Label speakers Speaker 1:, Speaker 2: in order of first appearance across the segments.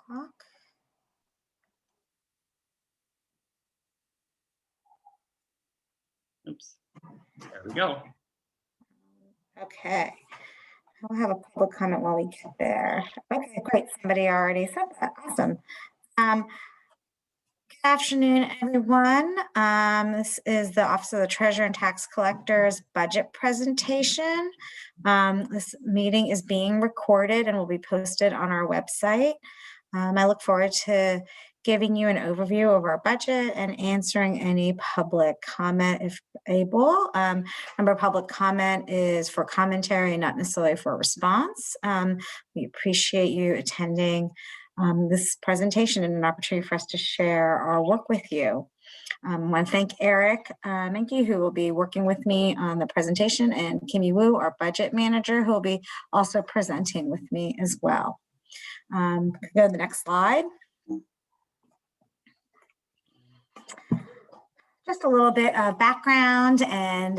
Speaker 1: talk.
Speaker 2: Oops, there we go.
Speaker 1: Okay, we'll have a public comment while we get there. Okay, great. Somebody already said that. Awesome. Good afternoon, everyone. This is the Office of the Treasurer and Tax Collector's budget presentation. This meeting is being recorded and will be posted on our website. I look forward to giving you an overview of our budget and answering any public comment if able. Remember, public comment is for commentary and not necessarily for a response. We appreciate you attending this presentation and an opportunity for us to share our work with you. I want to thank Eric Menke, who will be working with me on the presentation, and Kimmy Wu, our budget manager, who will be also presenting with me as well. Go to the next slide. Just a little bit of background and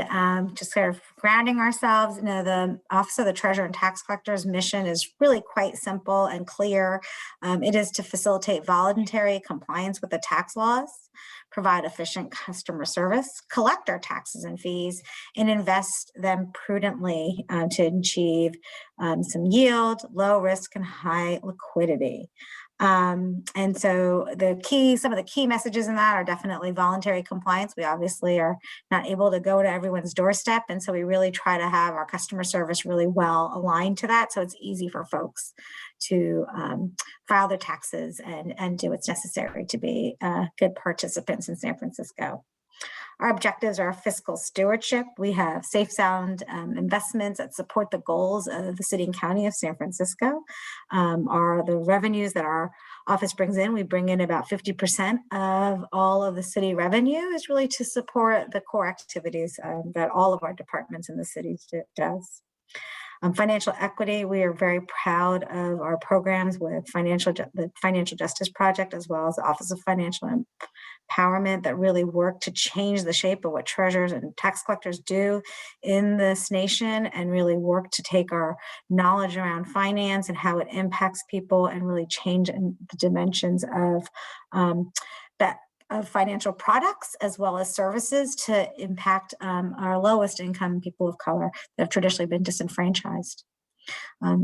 Speaker 1: just sort of grounding ourselves. You know, the Office of the Treasurer and Tax Collector's mission is really quite simple and clear. It is to facilitate voluntary compliance with the tax laws, provide efficient customer service, collect our taxes and fees, and invest them prudently to achieve some yield, low risk, and high liquidity. And so some of the key messages in that are definitely voluntary compliance. We obviously are not able to go to everyone's doorstep. And so we really try to have our customer service really well aligned to that. So it's easy for folks to file their taxes and do what's necessary to be good participants in San Francisco. Our objectives are fiscal stewardship. We have safe, sound investments that support the goals of the city and county of San Francisco. Are the revenues that our office brings in. We bring in about 50% of all of the city revenue is really to support the core activities that all of our departments in the city does. Financial equity, we are very proud of our programs with the Financial Justice Project, as well as the Office of Financial Empowerment, that really work to change the shape of what treasurers and tax collectors do in this nation, and really work to take our knowledge around finance and how it impacts people and really change the dimensions of financial products as well as services to impact our lowest income people of color that have traditionally been disenfranchised.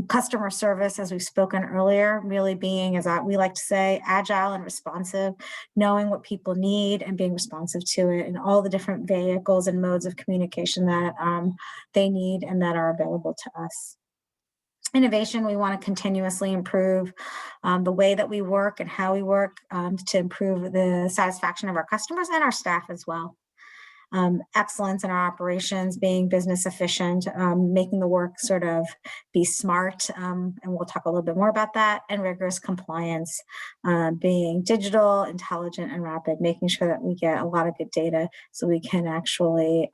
Speaker 1: Customer service, as we've spoken earlier, really being, as we like to say, agile and responsive, knowing what people need and being responsive to it, and all the different vehicles and modes of communication that they need and that are available to us. Innovation, we want to continuously improve the way that we work and how we work to improve the satisfaction of our customers and our staff as well. Excellence in our operations, being business efficient, making the work sort of be smart, and we'll talk a little bit more about that, and rigorous compliance, being digital, intelligent, and rapid, making sure that we get a lot of good data so we can actually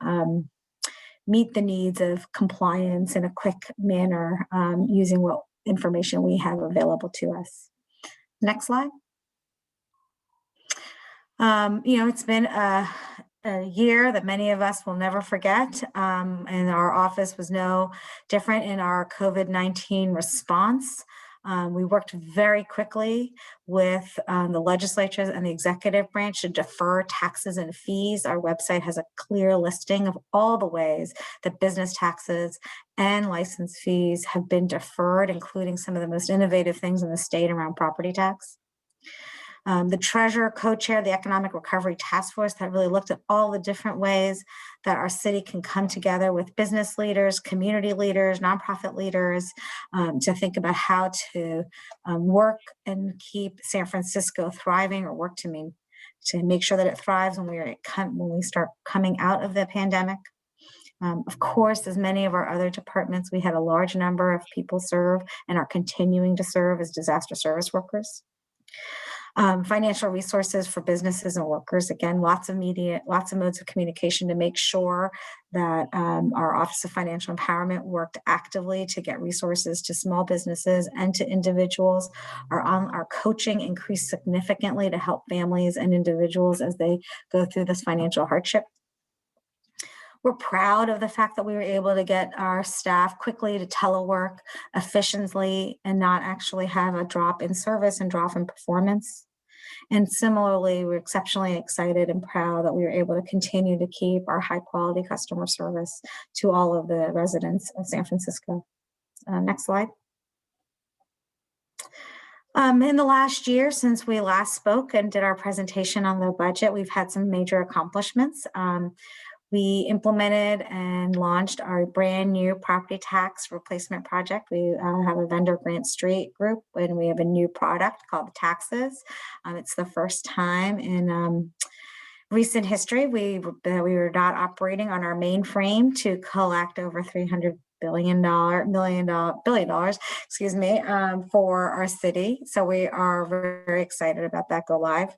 Speaker 1: meet the needs of compliance in a quick manner using what information we have available to us. Next slide. It's been a year that many of us will never forget, and our office was no different in our COVID-19 response. We worked very quickly with the legislatures and the executive branch to defer taxes and fees. Our website has a clear listing of all the ways that business taxes and license fees have been deferred, including some of the most innovative things in the state around property tax. The treasurer co-chaired the Economic Recovery Task Force that really looked at all the different ways that our city can come together with business leaders, community leaders, nonprofit leaders to think about how to work and keep San Francisco thriving, or work to make sure that it thrives when we start coming out of the pandemic. Of course, as many of our other departments, we had a large number of people serve and are continuing to serve as disaster service workers. Financial resources for businesses and workers. Again, lots of modes of communication to make sure that our Office of Financial Empowerment worked actively to get resources to small businesses and to individuals. Our coaching increased significantly to help families and individuals as they go through this financial hardship. We're proud of the fact that we were able to get our staff quickly to telework efficiently and not actually have a drop in service and drop in performance. And similarly, we're exceptionally excited and proud that we were able to continue to keep our high quality customer service to all of the residents of San Francisco. Next slide. In the last year, since we last spoke and did our presentation on the budget, we've had some major accomplishments. We implemented and launched our brand new property tax replacement project. We have a vendor Grant Street group, and we have a new product called the Taxes. It's the first time in recent history we were not operating on our mainframe to collect over $300 billion, excuse me, for our city. So we are very, very excited about that go live.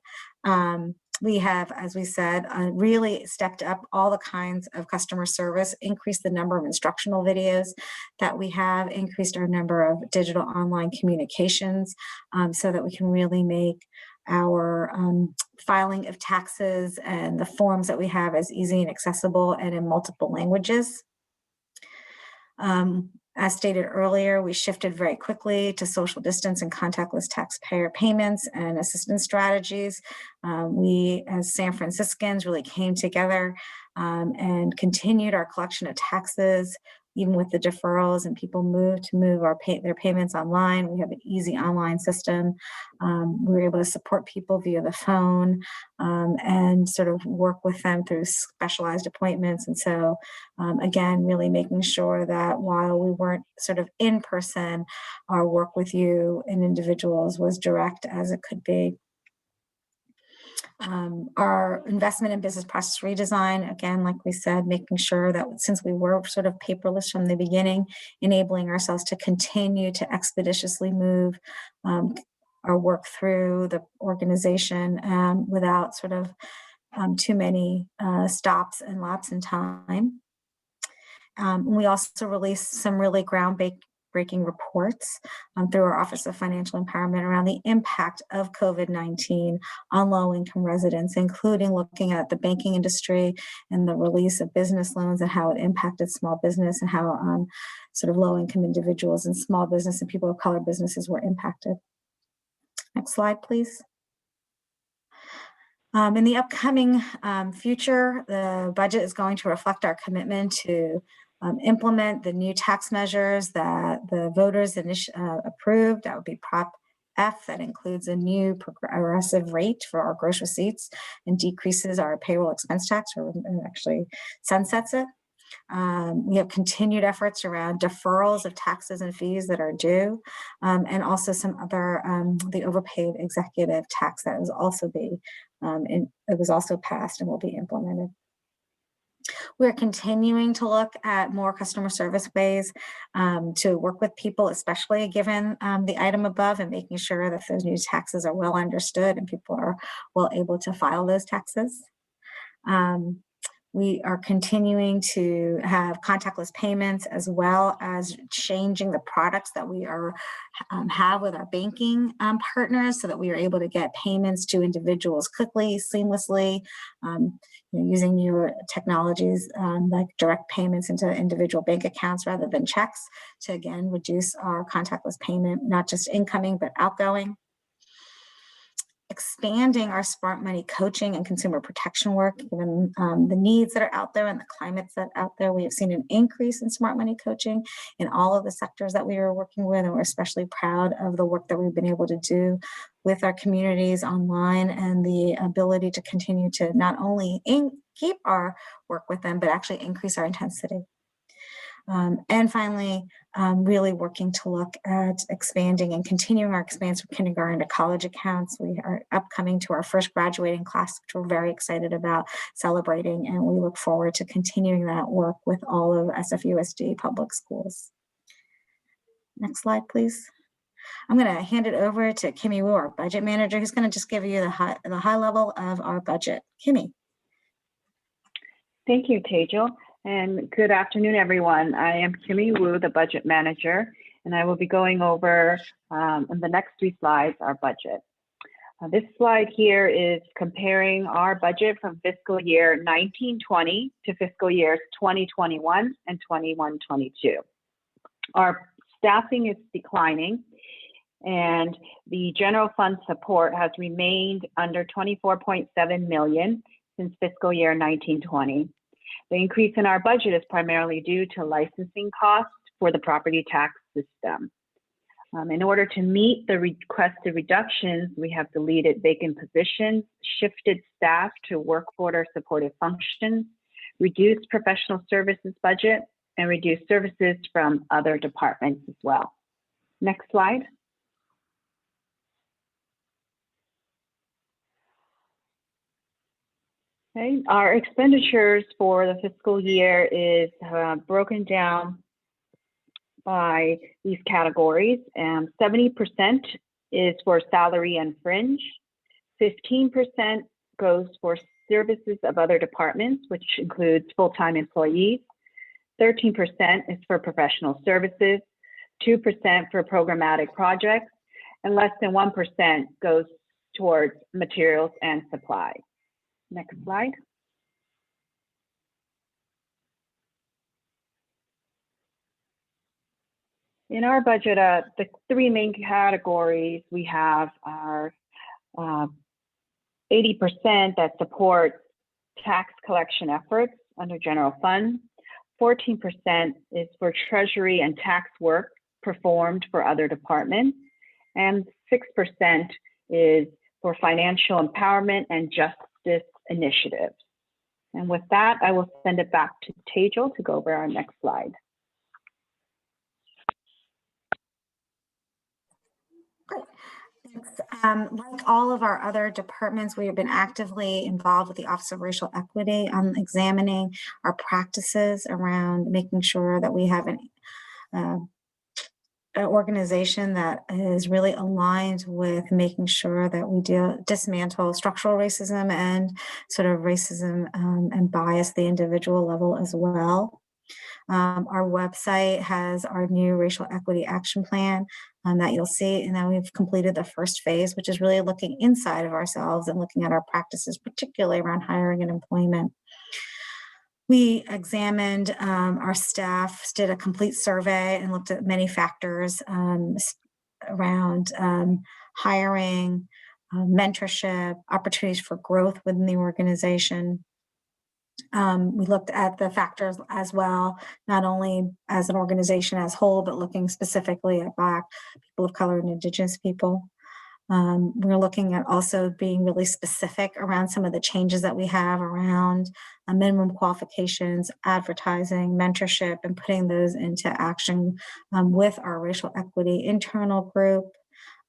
Speaker 1: We have, as we said, really stepped up all the kinds of customer service, increased the number of instructional videos that we have, increased our number of digital online communications so that we can really make our filing of taxes and the forms that we have as easy and accessible and in multiple languages. As stated earlier, we shifted very quickly to social distance and contactless taxpayer payments and assistance strategies. We, as San Franciscans, really came together and continued our collection of taxes, even with the deferrals, and people moved to move their payments online. We have an easy online system. We were able to support people via the phone and sort of work with them through specialized appointments. And so, again, really making sure that while we weren't sort of in person, our work with you and individuals was direct as it could be. Our investment in business process redesign, again, like we said, making sure that since we were sort of paperless from the beginning, enabling ourselves to continue to expeditiously move our work through the organization without sort of too many stops and lapse in time. We also released some really groundbreaking reports through our Office of Financial Empowerment around the impact of COVID-19 on low-income residents, including looking at the banking industry and the release of business loans and how it impacted small business and how sort of low-income individuals and small business and people of color businesses were impacted. Next slide, please. In the upcoming future, the budget is going to reflect our commitment to implement the new tax measures that the voters approved. That would be Prop F, that includes a new progressive rate for our gross receipts and decreases our payroll expense tax, or actually sunsets it. We have continued efforts around deferrals of taxes and fees that are due, and also some other, the overpaid executive tax that was also passed and will be implemented. We're continuing to look at more customer service ways to work with people, especially given the item above, and making sure that those new taxes are well understood and people are well able to file those taxes. We are continuing to have contactless payments, as well as changing the products that we have with our banking partners, so that we are able to get payments to individuals quickly, seamlessly, using newer technologies like direct payments into individual bank accounts rather than checks, to again reduce our contactless payment, not just incoming but outgoing. Expanding our smart money coaching and consumer protection work, given the needs that are out there and the climates that are out there. We have seen an increase in smart money coaching in all of the sectors that we are working with, and we're especially proud of the work that we've been able to do with our communities online and the ability to continue to not only keep our work with them, but actually increase our intensity. And finally, really working to look at expanding and continuing our expansion from kindergarten to college accounts. We are upcoming to our first graduating class, which we're very excited about celebrating, and we look forward to continuing that work with all of SFUSD public schools. Next slide, please. I'm going to hand it over to Kimmy Wu, our budget manager, who's going to just give you the high level of our budget. Kimmy.
Speaker 3: Thank you, Tejal. And good afternoon, everyone. I am Kimmy Wu, the budget manager, and I will be going over in the next 3 slides our budget. This slide here is comparing our budget from fiscal year 1920 to fiscal years 2021 and 21-22. Our staffing is declining, and the general fund support has remained under 24.7 million since fiscal year 1920. The increase in our budget is primarily due to licensing costs for the property tax system. In order to meet the requested reductions, we have deleted vacant positions, shifted staff to work order supportive functions, reduced professional services budget, and reduced services from other departments as well. Next slide. Okay, our expenditures for the fiscal year is broken down by these categories. 70% is for salary and fringe, 15% goes for services of other departments, which includes full-time employees, 13% is for professional services, 2% for programmatic projects, and less than 1% goes towards materials and supplies. Next slide. In our budget, the three main categories we have are 80% that support tax collection efforts under general fund, 14% is for treasury and tax work performed for other departments, and 6% is for financial empowerment and justice initiatives. And with that, I will send it back to Tejal to go over our next slide.
Speaker 1: Great. Thanks. Like all of our other departments, we have been actively involved with the Office of Racial Equity on examining our practices around making sure that we have an organization that is really aligned with making sure that we dismantle structural racism and sort of racism and bias at the individual level as well. Our website has our new racial equity action plan that you'll see, and then we've completed the first phase, which is really looking inside of ourselves and looking at our practices, particularly around hiring and employment. We examined our staff, did a complete survey, and looked at many factors around hiring, mentorship, opportunities for growth within the organization. We looked at the factors as well, not only as an organization as whole, but looking specifically at Black, people of color, and Indigenous people. We're looking at also being really specific around some of the changes that we have around minimum qualifications, advertising, mentorship, and putting those into action with our racial equity internal group.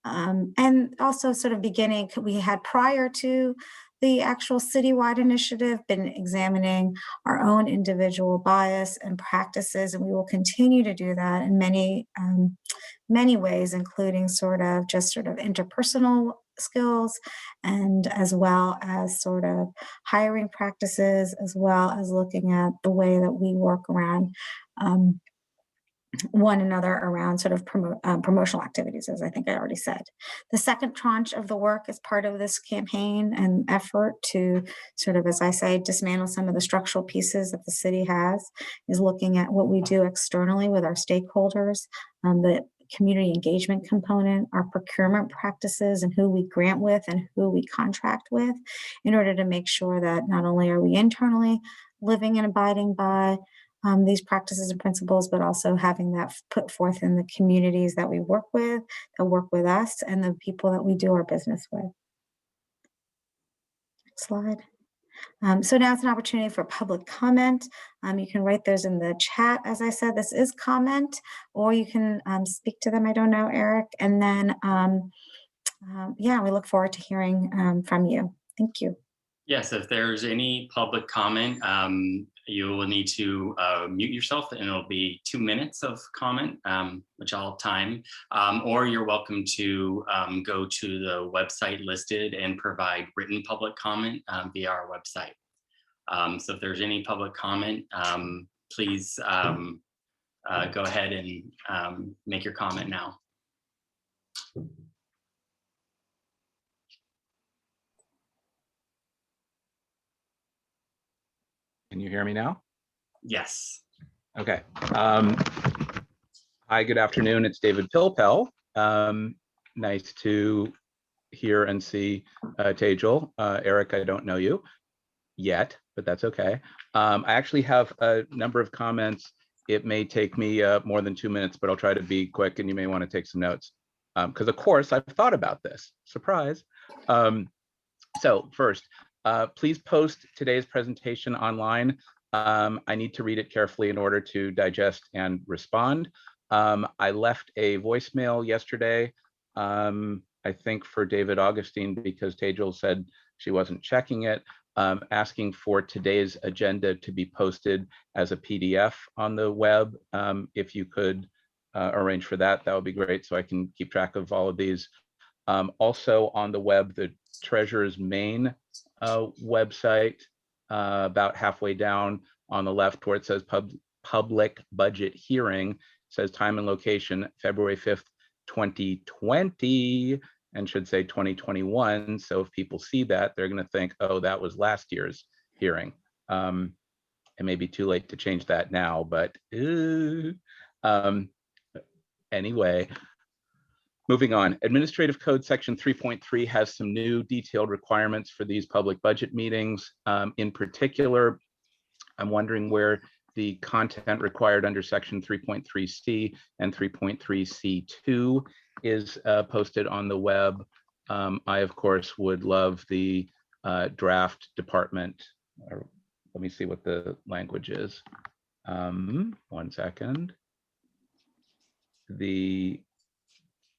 Speaker 1: And also sort of beginning, we had prior to the actual citywide initiative been examining our own individual bias and practices, and we will continue to do that in many ways, including sort of interpersonal skills, and as well as sort of hiring practices, as well as looking at the way that we work around one another around sort of promotional activities, as I think I already said. The second tranche of the work as part of this campaign and effort to sort of, as I say, dismantle some of the structural pieces that the city has is looking at what we do externally with our stakeholders, the community engagement component, our procurement practices, and who we grant with and who we contract with, in order to make sure that not only are we internally living and abiding by these practices and principles, but also having that put forth in the communities that we work with, that work with us, and the people that we do our business with. Next slide. So now it's an opportunity for public comment. You can write those in the chat. As I said, this is comment, or you can speak to them. I don't know, Eric. And then, yeah, we look forward to hearing from you. Thank you.
Speaker 2: Yes, if there's any public comment, you will need to mute yourself, and it'll be 2 minutes of comment, which I'll time, or you're welcome to go to the website listed and provide written public comment via our website. So if there's any public comment, please go ahead and make your comment now.
Speaker 4: Can you hear me now?
Speaker 2: Yes.
Speaker 4: Okay. Hi, good afternoon. It's David Pilpel. Nice to hear and see Tejal. Eric, I don't know you yet, but that's okay. I actually have a number of comments. It may take me more than 2 minutes, but I'll try to be quick and you may want to take some notes. Because of course I've thought about this, surprise. So first, please post today's presentation online. I need to read it carefully in order to digest and respond. I left a voicemail yesterday, I think for David Augustine, because Tejal said she wasn't checking it, asking for today's agenda to be posted as a PDF on the web. If you could arrange for that, that would be great, so I can keep track of all of these. Also on the web, the Treasurer's main website, about halfway down on the left where it says public budget hearing, says time and location, February 5th, 2020, and should say 2021. So if people see that, they're going to think, oh, that was last year's hearing. It may be too late to change that now, but anyway. Moving on, Administrative Code Section 3.3 has some new detailed requirements for these public budget meetings. In particular, I'm wondering where the content required under Section 3.3C and 3.3C2 is posted on the web. I, of course, would love the draft department. Let me see what the language is. 1 second. The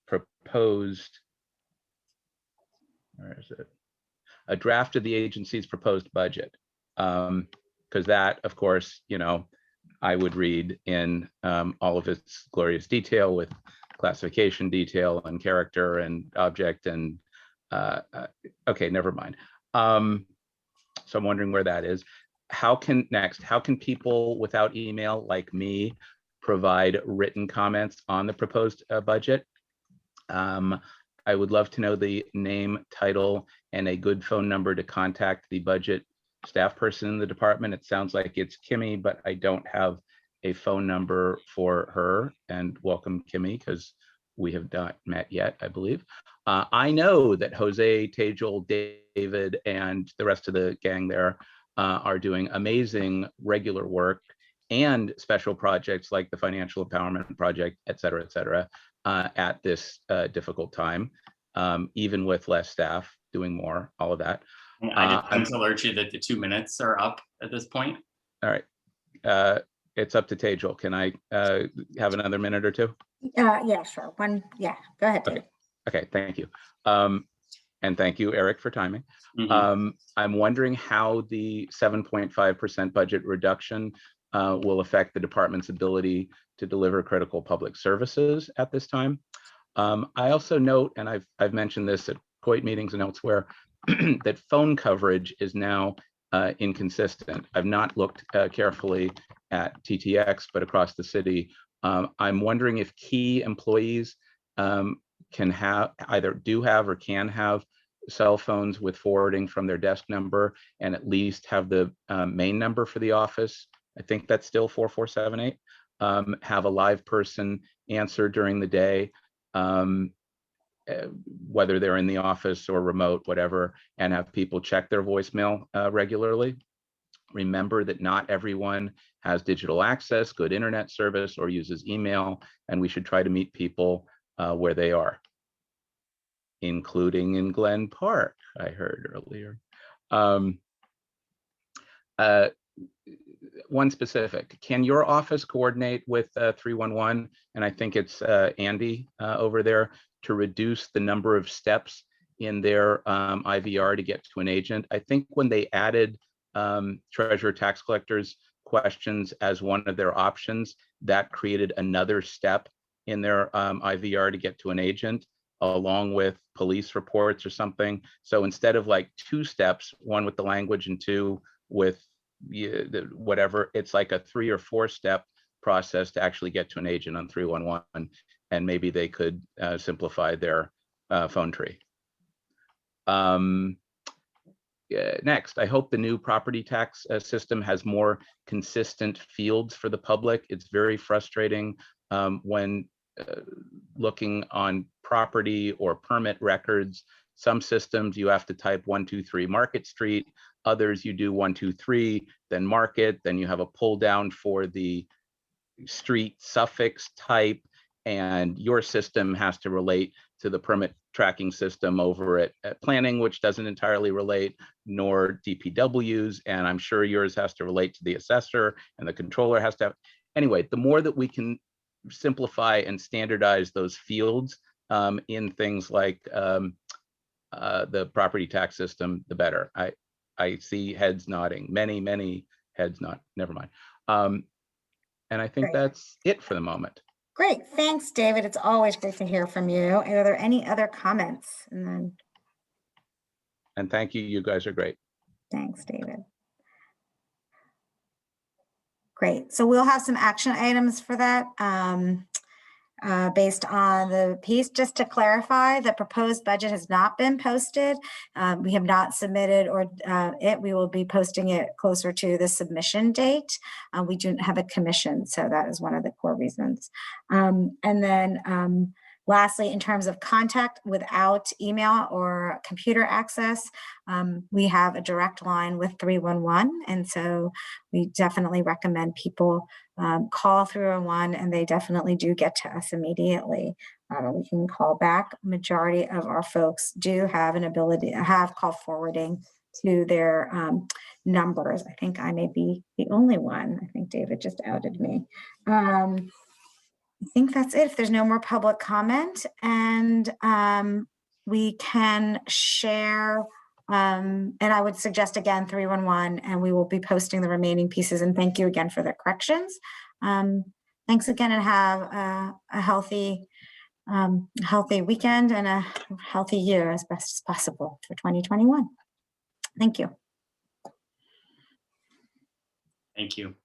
Speaker 4: proposed, where is it? A draft of the agency's proposed budget. Because that, of course, you know, I would read in all of its glorious detail with classification detail and character and object and, okay, never mind. So I'm wondering where that is. How can people without email like me provide written comments on the proposed budget? I would love to know the name, title, and a good phone number to contact the budget staff person in the department. It sounds like it's Kimmy, but I don't have a phone number for her. And welcome, Kimmy, because we have not met yet, I believe. I know that Jose, Tejal, David, and the rest of the gang there are doing amazing regular work and special projects like the Financial Empowerment Project, et cetera, at this difficult time, even with less staff doing more, all of that.
Speaker 2: And I just want to alert you that the 2 minutes are up at this point.
Speaker 4: All right. It's up to Tejal. Can I have another minute or two?
Speaker 1: Yeah, sure. Yeah, go ahead, David.
Speaker 4: Okay, thank you. And thank you, Eric, for timing.
Speaker 2: Mm-hmm.
Speaker 4: I'm wondering how the 7.5% budget reduction will affect the department's ability to deliver critical public services at this time. I also note, and I've mentioned this at COIT meetings and elsewhere, that phone coverage is now inconsistent. I've not looked carefully at TTX, but across the city, I'm wondering if key employees can have, either do have or can have cell phones with forwarding from their desk number and at least have the main number for the office. I think that's still 4478. Have a live person answer during the day, whether they're in the office or remote, whatever, and have people check their voicemail regularly. Remember that not everyone has digital access, good internet service, or uses email, and we should try to meet people where they are, including in Glen Park, I heard earlier. One specific, can your office coordinate with 311, and I think it's Andy over there, to reduce the number of steps in their IVR to get to an agent? I think when they added treasurer tax collectors questions as one of their options, that created another step in their IVR to get to an agent, along with police reports or something. So instead of like 2 steps, one with the language and 2 with whatever, it's like a 3 or 4 step process to actually get to an agent on 311, and maybe they could simplify their phone tree. next, I hope the new property tax system has more consistent fields for the public. It's very frustrating when looking on property or permit records. Some systems you have to type 123 Market Street, others you do 123, then Market, then you have a pull down for the street suffix type, and your system has to relate to the permit tracking system over at planning, which doesn't entirely relate, nor DPW's, and I'm sure yours has to relate to the assessor, and the controller has to have. Anyway, the more that we can simplify and standardize those fields in things like the property tax system, the better. I see heads nodding, many heads not, never mind. And I think
Speaker 1: Great.
Speaker 4: that's it for the moment.
Speaker 1: Great, thanks, David. It's always great to hear from you. Are there any other comments? And then,
Speaker 4: And thank you, you guys are great.
Speaker 1: thanks, David. Great, so we'll have some action items for that based on the piece. Just to clarify, the proposed budget has not been posted. We have not submitted we will be posting it closer to the submission date. We do have a commission, so that is one of the core reasons. And then lastly, in terms of contact without email or computer access, we have a direct line with 311. And so we definitely recommend people call 311, and they definitely do get to us immediately. We can call back. Majority of our folks do have an ability to have call forwarding to their numbers. I think I may be the only one. I think David just outed me. I think that's it. If there's no more public comment, and we can share, and I would suggest again 311, and we will be posting the remaining pieces. And thank you again for the corrections. Thanks again, and have a healthy weekend and a healthy year as best as possible for 2021. Thank you.
Speaker 2: Thank you.